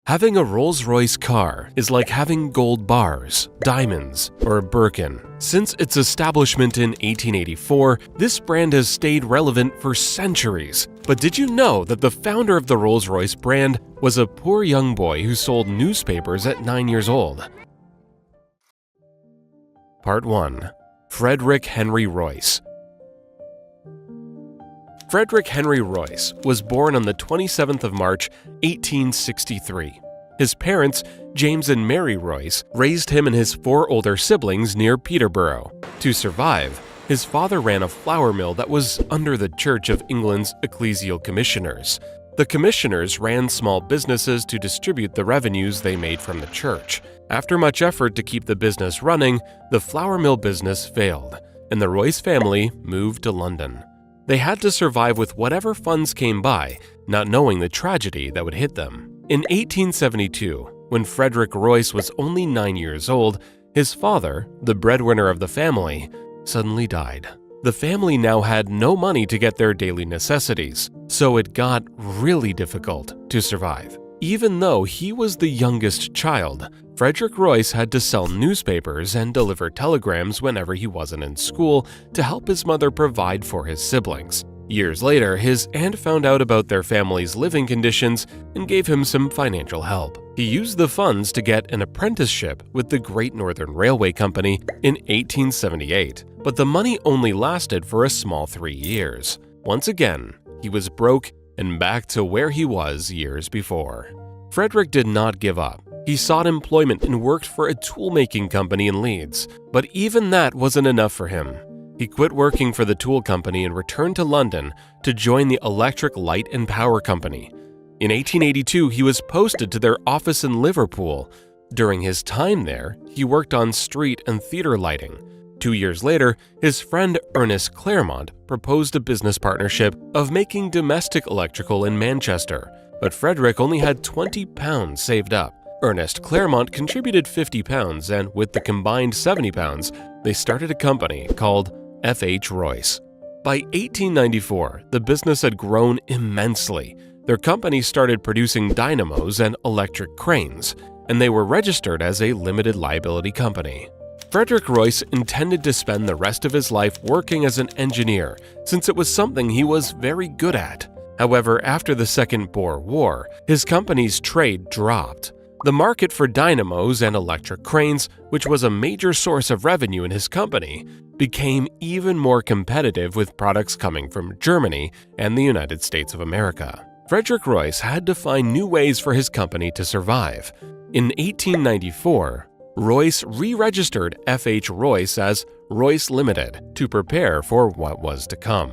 Having a Rolls-Royce car is like having gold bars, diamonds, or a Birkin. Since its establishment in 1884, this brand has stayed relevant for centuries. But did you know that the founder of the Rolls-Royce brand was a poor young boy who sold newspapers at 9 years old? Part 1. Frederick Henry Royce. Frederick Henry Royce was born on the 27th of March, 1863. His parents, James and Mary Royce, raised him and his 4 older siblings near Peterborough. To survive, his father ran a flour mill that was under the Church of England's ecclesial commissioners. The commissioners ran small businesses to distribute the revenues they made from the church. After much effort to keep the business running, the flour mill business failed, and the Royce family moved to London. They had to survive with whatever funds came by, not knowing the tragedy that would hit them. In 1872, when Frederick Royce was only 9 years old, his father, the breadwinner of the family, suddenly died. The family now had no money to get their daily necessities, so it got really difficult to survive. Even though he was the youngest child, Frederick Royce had to sell newspapers and deliver telegrams whenever he wasn't in school to help his mother provide for his siblings. Years later, his aunt found out about their family's living conditions and gave him some financial help. He used the funds to get an apprenticeship with the Great Northern Railway Company in 1878, but the money only lasted for a small 3 years. Once again, he was broke and back to where he was years before. Frederick did not give up. He sought employment and worked for a tool-making company in Leeds, but even that wasn't enough for him. He quit working for the tool company and returned to London to join the Electric Light and Power Company. In 1882, he was posted to their office in Liverpool. During his time there, he worked on street and theater lighting. 2 years later, his friend Ernest Claremont proposed a business partnership of making domestic electrical in Manchester, but Frederick only had £20 saved up. Ernest Claremont contributed £50, and with the combined £70, they started a company called F.H. Royce. By 1894, the business had grown immensely. Their company started producing dynamos and electric cranes, and they were registered as a limited liability company. Frederick Royce intended to spend the rest of his life working as an engineer, since it was something he was very good at. However, after the Second Boer War, his company's trade dropped. The market for dynamos and electric cranes, which was a major source of revenue in his company, became even more competitive with products coming from Germany and the United States of America. Frederick Royce had to find new ways for his company to survive. In 1894, Royce re-registered F.H. Royce as Royce Limited to prepare for what was to come.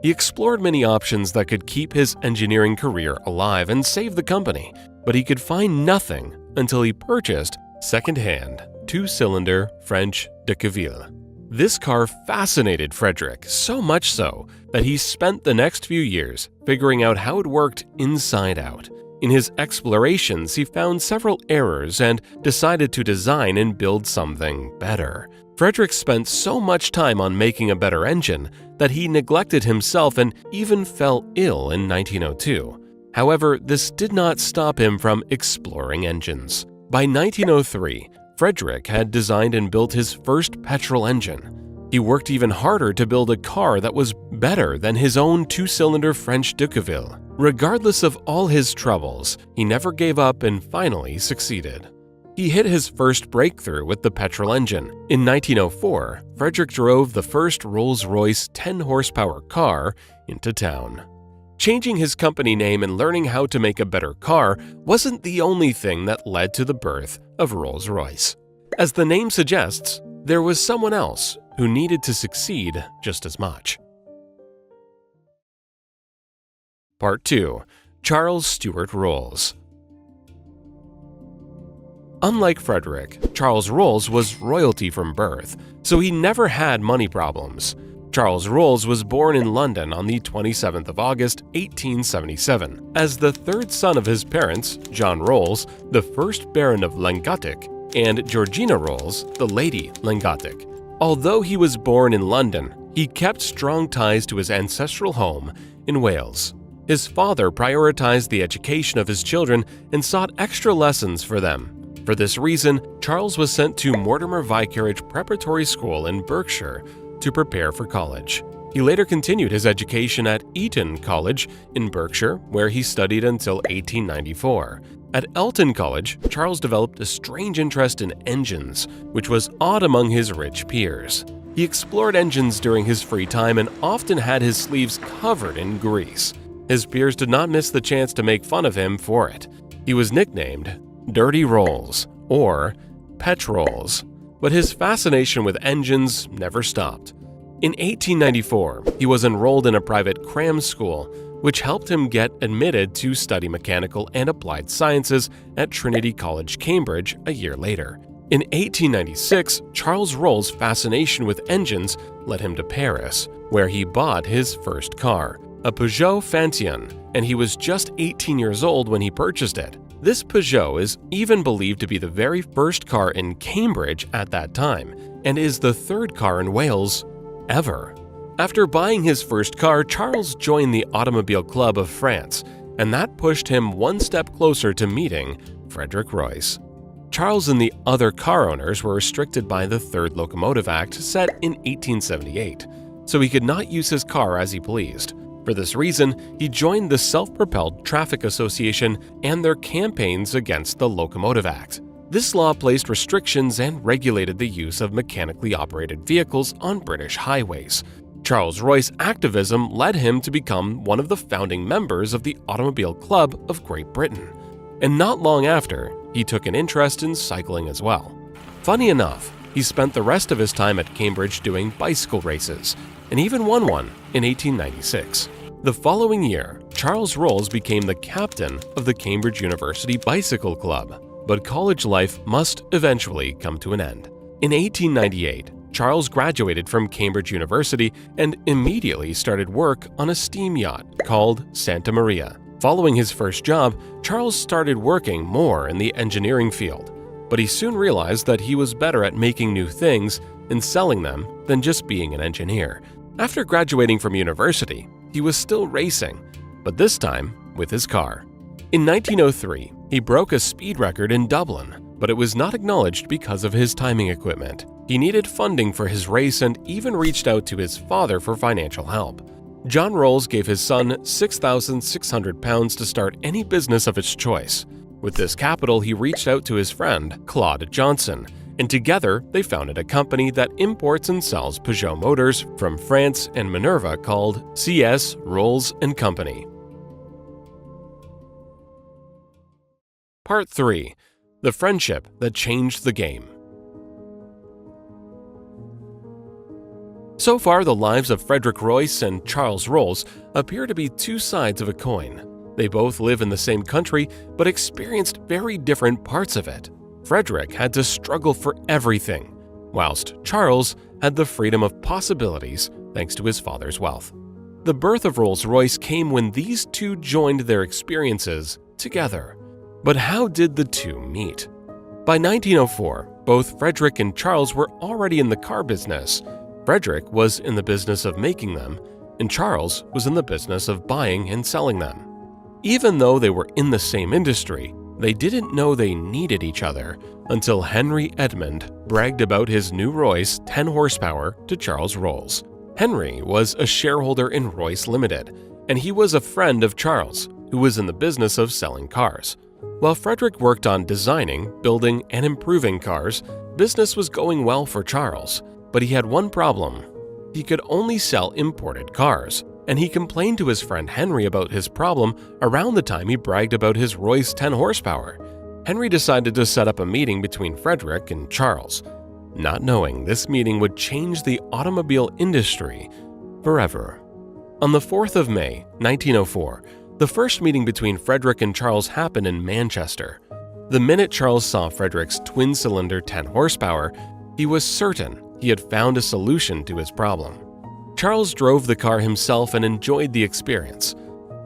He explored many options that could keep his engineering career alive and save the company, but he could find nothing until he purchased second-hand 2-cylinder French de Queville. This car fascinated Frederick, so much so that he spent the next few years figuring out how it worked inside out. In his explorations, he found several errors and decided to design and build something better. Frederick spent so much time on making a better engine that he neglected himself and even fell ill in 1902. However, this did not stop him from exploring engines. By 1903, Frederick had designed and built his first petrol engine. He worked even harder to build a car that was better than his own 2-cylinder French de Queville. Regardless of all his troubles, he never gave up and finally succeeded. He hit his first breakthrough with the petrol engine. In 1904, Frederick drove the first Rolls-Royce 10-horsepower car into town. Changing his company name and learning how to make a better car wasn't the only thing that led to the birth of Rolls-Royce. As the name suggests, there was someone else who needed to succeed just as much. Part 2. Charles Stewart Rolls. Unlike Frederick, Charles Rolls was royalty from birth, so he never had money problems. Charles Rolls was born in London on the 27th of August, 1877, as the third son of his parents, John Rolls, the first Baron of Llangollen, and Georgina Rolls, the Lady Llangollen. Although he was born in London, he kept strong ties to his ancestral home in Wales. His father prioritized the education of his children and sought extra lessons for them. For this reason, Charles was sent to Mortimer Vicarage Preparatory School in Berkshire to prepare for college. He later continued his education at Eton College in Berkshire, where he studied until 1894. At Eton College, Charles developed a strange interest in engines, which was odd among his rich peers. He explored engines during his free time and often had his sleeves covered in grease. His peers did not miss the chance to make fun of him for it. He was nicknamed Dirty Rolls or Pet Rolls, but his fascination with engines never stopped. In 1894, he was enrolled in a private cram school, which helped him get admitted to study mechanical and applied sciences at Trinity College, Cambridge, a year later. In 1896, Charles Rolls' fascination with engines led him to Paris, where he bought his first car, a Peugeot Fantion, and he was just 18 years old when he purchased it. This Peugeot is even believed to be the very first car in Cambridge at that time, and is the third car in Wales ever. After buying his first car, Charles joined the Automobile Club of France, and that pushed him one step closer to meeting Frederick Royce. Charles and the other car owners were restricted by the Third Locomotive Act set in 1878, so he could not use his car as he pleased. For this reason, he joined the Self-Propelled Traffic Association and their campaigns against the Locomotive Act. This law placed restrictions and regulated the use of mechanically operated vehicles on British highways. Charles Royce's activism led him to become one of the founding members of the Automobile Club of Great Britain. And not long after, he took an interest in cycling as well. Funny enough, he spent the rest of his time at Cambridge doing bicycle races, and even won one in 1896. The following year, Charles Rolls became the captain of the Cambridge University Bicycle Club, but college life must eventually come to an end. In 1898, Charles graduated from Cambridge University and immediately started work on a steam yacht called Santa Maria. Following his first job, Charles started working more in the engineering field, but he soon realized that he was better at making new things and selling them than just being an engineer. After graduating from university, he was still racing, but this time with his car. In 1903, he broke a speed record in Dublin, but it was not acknowledged because of his timing equipment. He needed funding for his race and even reached out to his father for financial help. John Rolls gave his son £6,600 to start any business of his choice. With this capital, he reached out to his friend, Claude Johnson, and together they founded a company that imports and sells Peugeot motors from France and Minerva called CS Rolls & Company. Part 3. The Friendship That Changed the Game. So far, the lives of Frederick Royce and Charles Rolls appear to be two sides of a coin. They both live in the same country, but experienced very different parts of it. Frederick had to struggle for everything, whilst Charles had the freedom of possibilities thanks to his father's wealth. The birth of Rolls-Royce came when these two joined their experiences together. But how did the two meet? By 1904, both Frederick and Charles were already in the car business. Frederick was in the business of making them, and Charles was in the business of buying and selling them. Even though they were in the same industry, they didn't know they needed each other until Henry Edmund bragged about his new Royce 10 horsepower to Charles Rolls. Henry was a shareholder in Royce Limited, and he was a friend of Charles, who was in the business of selling cars. While Frederick worked on designing, building, and improving cars, business was going well for Charles, but he had one problem. He could only sell imported cars, and he complained to his friend Henry about his problem around the time he bragged about his Royce 10 horsepower. Henry decided to set up a meeting between Frederick and Charles, not knowing this meeting would change the automobile industry forever. On the 4th of May, 1904, the first meeting between Frederick and Charles happened in Manchester. The minute Charles saw Frederick's twin-cylinder 10 horsepower, he was certain he had found a solution to his problem. Charles drove the car himself and enjoyed the experience.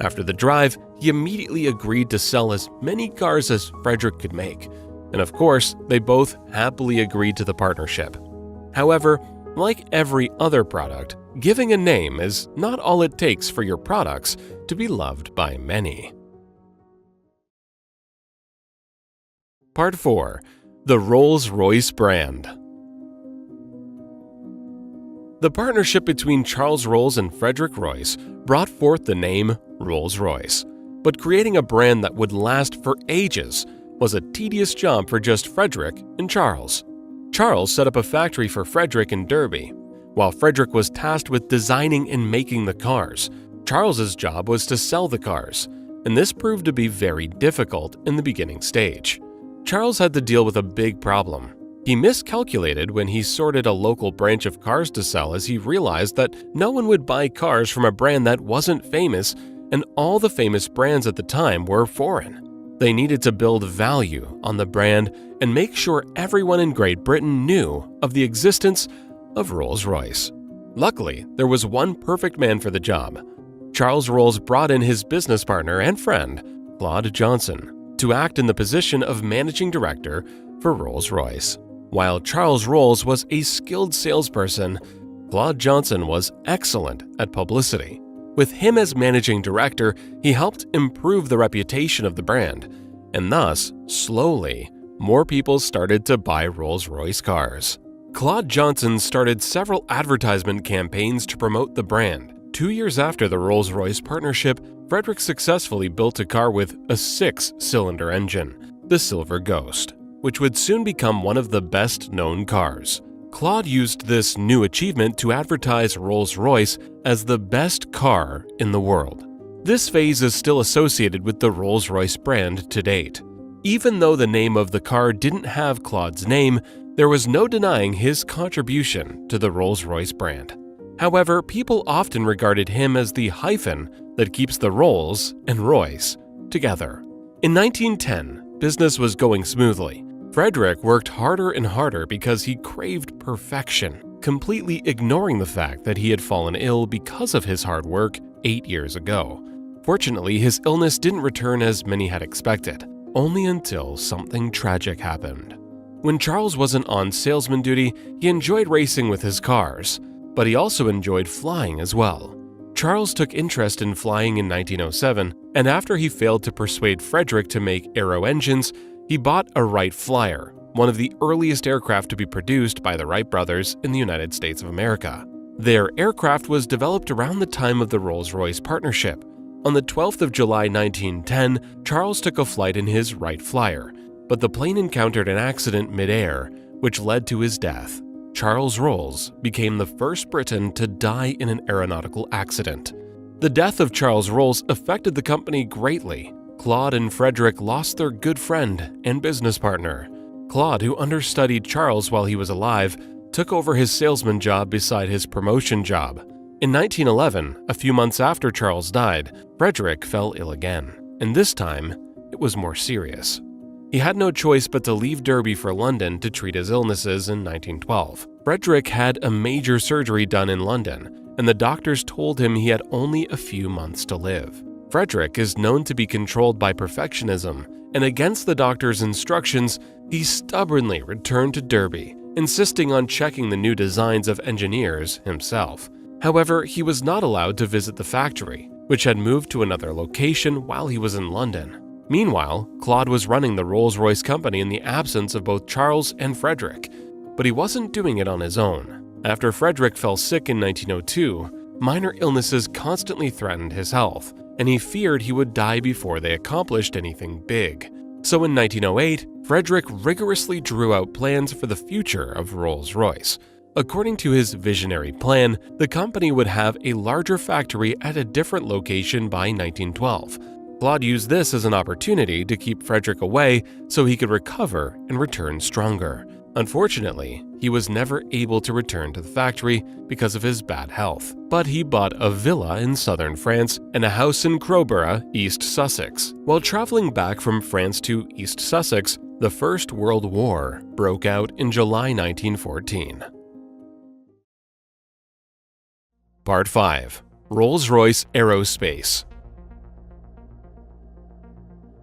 After the drive, he immediately agreed to sell as many cars as Frederick could make, and of course, they both happily agreed to the partnership. However, Like every other product, giving a name is not all it takes for your products to be loved by many. Part 4. The RollsRoyce Brand. The partnership between Charles Rolls and Frederick Royce brought forth the name Rolls-Royce, but creating a brand that would last for ages was a tedious job for just Frederick and Charles. Charles set up a factory for Frederick in Derby. While Frederick was tasked with designing and making the cars, Charles's job was to sell the cars, and this proved to be very difficult in the beginning stage. Charles had to deal with a big problem. He miscalculated when he sorted a local branch of cars to sell, as he realized that no one would buy cars from a brand that wasn't famous, and all the famous brands at the time were foreign. They needed to build value on the brand and make sure everyone in Great Britain knew of the existence of Rolls-Royce. Luckily, there was one perfect man for the job. Charles Rolls brought in his business partner and friend, Claude Johnson, to act in the position of managing director for Rolls-Royce. While Charles Rolls was a skilled salesperson, Claude Johnson was excellent at publicity. With him as managing director, he helped improve the reputation of the brand, and thus, slowly, more people started to buy Rolls-Royce cars. Claude Johnson started several advertisement campaigns to promote the brand. 2 years after the Rolls-Royce partnership, Frederick successfully built a car with a 6-cylinder engine, the Silver Ghost, which would soon become one of the best-known cars. Claude used this new achievement to advertise Rolls-Royce as the best car in the world. This phase is still associated with the Rolls-Royce brand to date. Even though the name of the car didn't have Claude's name, there was no denying his contribution to the Rolls-Royce brand. However, people often regarded him as the hyphen that keeps the Rolls and Royce together. In 1910, business was going smoothly. Frederick worked harder and harder because he craved perfection, completely ignoring the fact that he had fallen ill because of his hard work 8 years ago. Fortunately, his illness didn't return as many had expected, only until something tragic happened. When Charles wasn't on salesman duty, he enjoyed racing with his cars, but he also enjoyed flying as well. Charles took interest in flying in 1907, and after he failed to persuade Frederick to make aero engines, he bought a Wright Flyer, one of the earliest aircraft to be produced by the Wright brothers in the United States of America. Their aircraft was developed around the time of the Rolls-Royce partnership. On the 12th of July 1910, Charles took a flight in his Wright Flyer, but the plane encountered an accident mid-air, which led to his death. Charles Rolls became the first Briton to die in an aeronautical accident. The death of Charles Rolls affected the company greatly. Claude and Frederick lost their good friend and business partner. Claude, who understudied Charles while he was alive, took over his salesman job beside his promotion job. In 1911, a few months after Charles died, Frederick fell ill again, and this time, it was more serious. He had no choice but to leave Derby for London to treat his illnesses in 1912. Frederick had a major surgery done in London, and the doctors told him he had only a few months to live. Frederick is known to be controlled by perfectionism, and against the doctor's instructions, he stubbornly returned to Derby, insisting on checking the new designs of engineers himself. However, he was not allowed to visit the factory, which had moved to another location while he was in London. Meanwhile, Claude was running the Rolls-Royce company in the absence of both Charles and Frederick, but he wasn't doing it on his own. After Frederick fell sick in 1902, minor illnesses constantly threatened his health, and he feared he would die before they accomplished anything big. So in 1908, Frederick rigorously drew out plans for the future of Rolls-Royce. According to his visionary plan, the company would have a larger factory at a different location by 1912. Claude used this as an opportunity to keep Frederick away so he could recover and return stronger. Unfortunately, he was never able to return to the factory because of his bad health, but he bought a villa in southern France and a house in Crowborough, East Sussex. While traveling back from France to East Sussex, the First World War broke out in July 1914. Part 5. RollsRoyce Aerospace.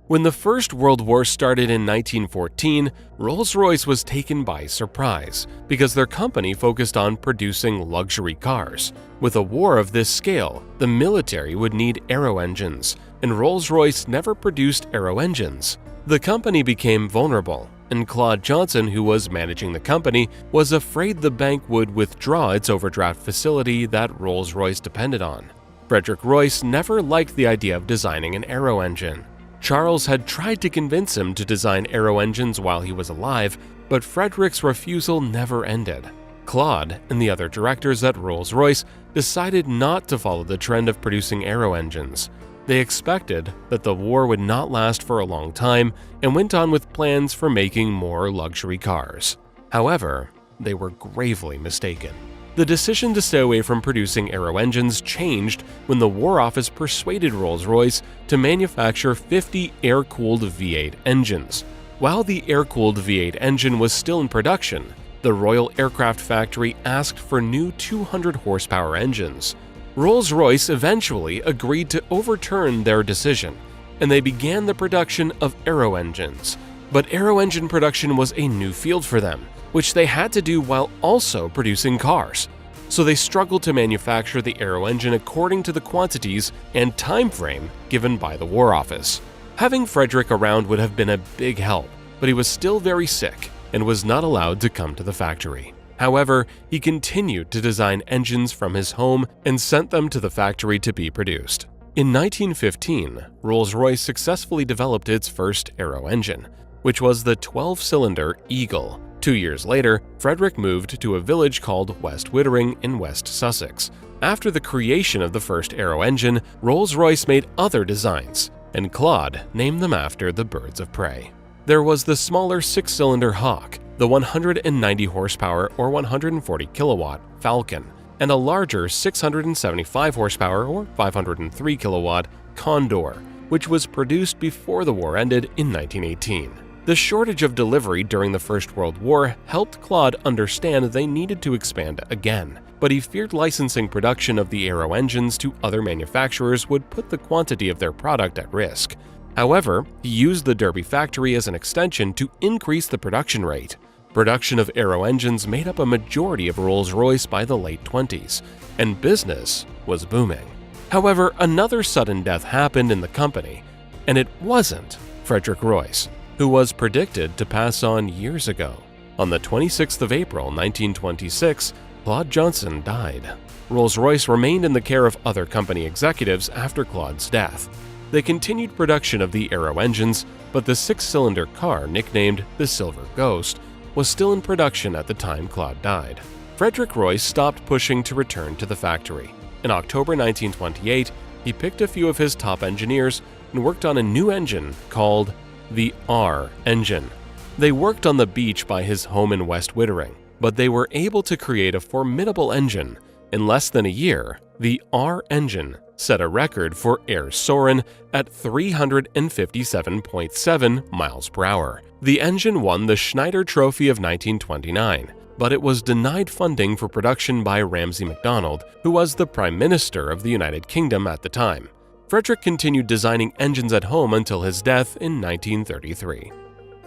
When the First World War started in 1914, Rolls-Royce was taken by surprise because their company focused on producing luxury cars. With a war of this scale, the military would need aero engines, and Rolls-Royce never produced aero engines. The company became vulnerable, and Claude Johnson, who was managing the company, was afraid the bank would withdraw its overdraft facility that Rolls-Royce depended on. Frederick Royce never liked the idea of designing an aero engine. Charles had tried to convince him to design aero engines while he was alive, but Frederick's refusal never ended. Claude and the other directors at Rolls-Royce decided not to follow the trend of producing aero engines. They expected that the war would not last for a long time and went on with plans for making more luxury cars. However, they were gravely mistaken. The decision to stay away from producing aero engines changed when the War Office persuaded Rolls-Royce to manufacture 50 air-cooled V8 engines. While the air-cooled V8 engine was still in production, the Royal Aircraft Factory asked for new 200-horsepower engines. Rolls-Royce eventually agreed to overturn their decision, and they began the production of aero engines. But aero engine production was a new field for them, which they had to do while also producing cars. So they struggled to manufacture the aero engine according to the quantities and time frame given by the War Office. Having Frederick around would have been a big help, but he was still very sick and was not allowed to come to the factory. However, he continued to design engines from his home and sent them to the factory to be produced. In 1915, Rolls-Royce successfully developed its first aero engine, which was the 12-cylinder Eagle. 2 years later, Frederick moved to a village called West Wittering in West Sussex. After the creation of the first aero engine, Rolls-Royce made other designs, and Claude named them after the birds of prey. There was the smaller 6-cylinder Hawk, the 190 horsepower or 140 kilowatt Falcon, and a larger 675 horsepower or 503 kilowatt Condor, which was produced before the war ended in 1918. The shortage of delivery during the First World War helped Claude understand they needed to expand again, but he feared licensing production of the aero engines to other manufacturers would put the quantity of their product at risk. However, he used the Derby factory as an extension to increase the production rate. Production of aero engines made up a majority of Rolls-Royce by the late 20s, and business was booming. However, another sudden death happened in the company, and it wasn't Frederick Royce, who was predicted to pass on years ago. On the 26th of April 1926, Claude Johnson died. Rolls-Royce remained in the care of other company executives after Claude's death. They continued production of the aero engines, but the 6-cylinder car, nicknamed the Silver Ghost, was still in production at the time Claude died. Frederick Royce stopped pushing to return to the factory. In October 1928, he picked a few of his top engineers and worked on a new engine called the R engine. They worked on the beach by his home in West Wittering, but they were able to create a formidable engine. In less than a year, the R engine set a record for air soaring at 357.7 miles per hour. The engine won the Schneider Trophy of 1929, but it was denied funding for production by Ramsay MacDonald, who was the Prime Minister of the United Kingdom at the time. Frederick continued designing engines at home until his death in 1933.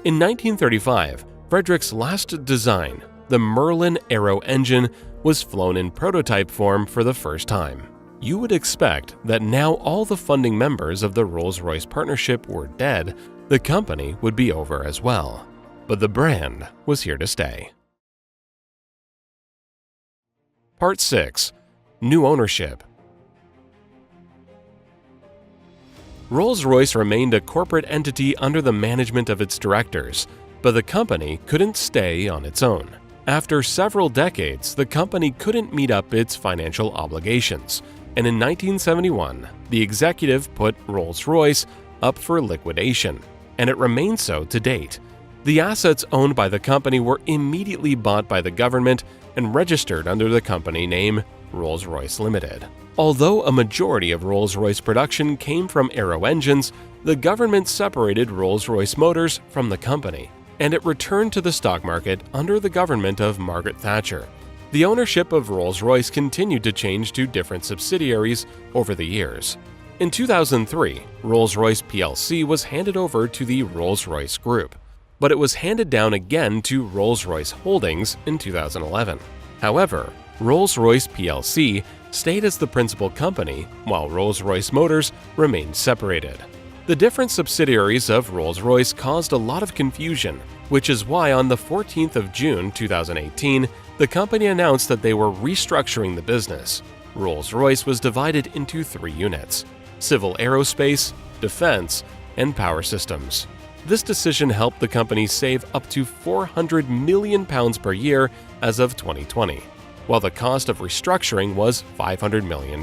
In 1935, Frederick's last design, the Merlin Aero engine, was flown in prototype form for the first time. You would expect that now all the founding members of the Rolls-Royce partnership were dead, the company would be over as well. But the brand was here to stay. Part 6. New Ownership. Rolls-Royce remained a corporate entity under the management of its directors, but the company couldn't stay on its own. After several decades, the company couldn't meet up its financial obligations, and in 1971, the executive put Rolls-Royce up for liquidation, and it remains so to date. The assets owned by the company were immediately bought by the government and registered under the company name Rolls-Royce Limited. Although a majority of Rolls-Royce production came from aero engines, the government separated Rolls-Royce Motors from the company, and it returned to the stock market under the government of Margaret Thatcher. The ownership of Rolls-Royce continued to change to different subsidiaries over the years. In 2003, Rolls-Royce plc was handed over to the Rolls-Royce Group, but it was handed down again to Rolls-Royce Holdings in 2011. However, Rolls-Royce plc stayed as the principal company, while Rolls-Royce Motors remained separated. The different subsidiaries of Rolls-Royce caused a lot of confusion, which is why on the 14th of June 2018, the company announced that they were restructuring the business. Rolls-Royce was divided into 3 units: Civil Aerospace, Defense, and Power Systems. This decision helped the company save up to £400 million per year as of 2020, while the cost of restructuring was €500 million.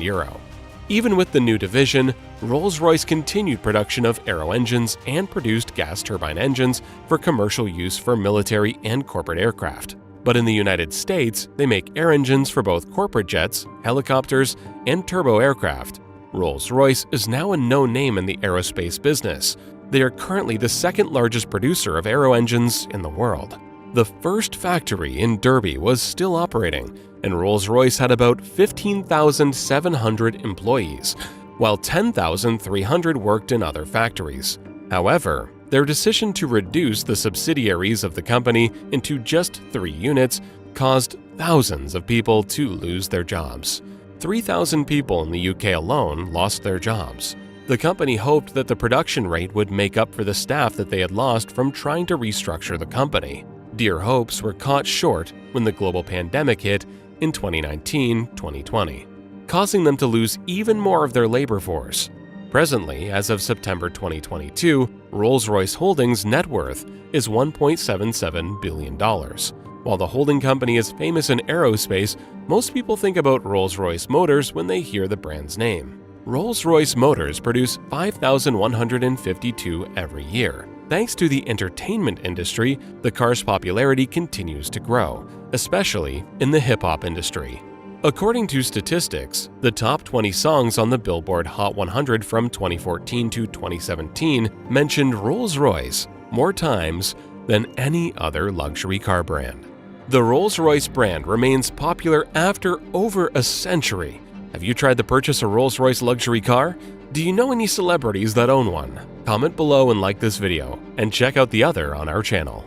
Even with the new division, Rolls-Royce continued production of aero engines and produced gas turbine engines for commercial use for military and corporate aircraft. But in the United States, they make air engines for both corporate jets, helicopters, and turbo aircraft. Rolls-Royce is now a known name in the aerospace business. They are currently the second largest producer of aero engines in the world. The first factory in Derby was still operating, and Rolls-Royce had about 15,700 employees, while 10,300 worked in other factories. However, their decision to reduce the subsidiaries of the company into just 3 units caused thousands of people to lose their jobs. 3,000 people in the UK alone lost their jobs. The company hoped that the production rate would make up for the staff that they had lost from trying to restructure the company. Dear hopes were caught short when the global pandemic hit in 2019-2020, causing them to lose even more of their labor force. Presently, as of September 2022, Rolls-Royce Holdings' net worth is $1.77 billion. While the holding company is famous in aerospace, most people think about Rolls-Royce Motors when they hear the brand's name. Rolls-Royce Motors produce 5,152 every year. Thanks to the entertainment industry, the car's popularity continues to grow, especially in the hip-hop industry. According to statistics, the top 20 songs on the Billboard Hot 100 from 2014 to 2017 mentioned Rolls-Royce more times than any other luxury car brand. The Rolls-Royce brand remains popular after over a century. Have you tried to purchase a Rolls-Royce luxury car? Do you know any celebrities that own one? Comment below and like this video, and check out the other on our channel.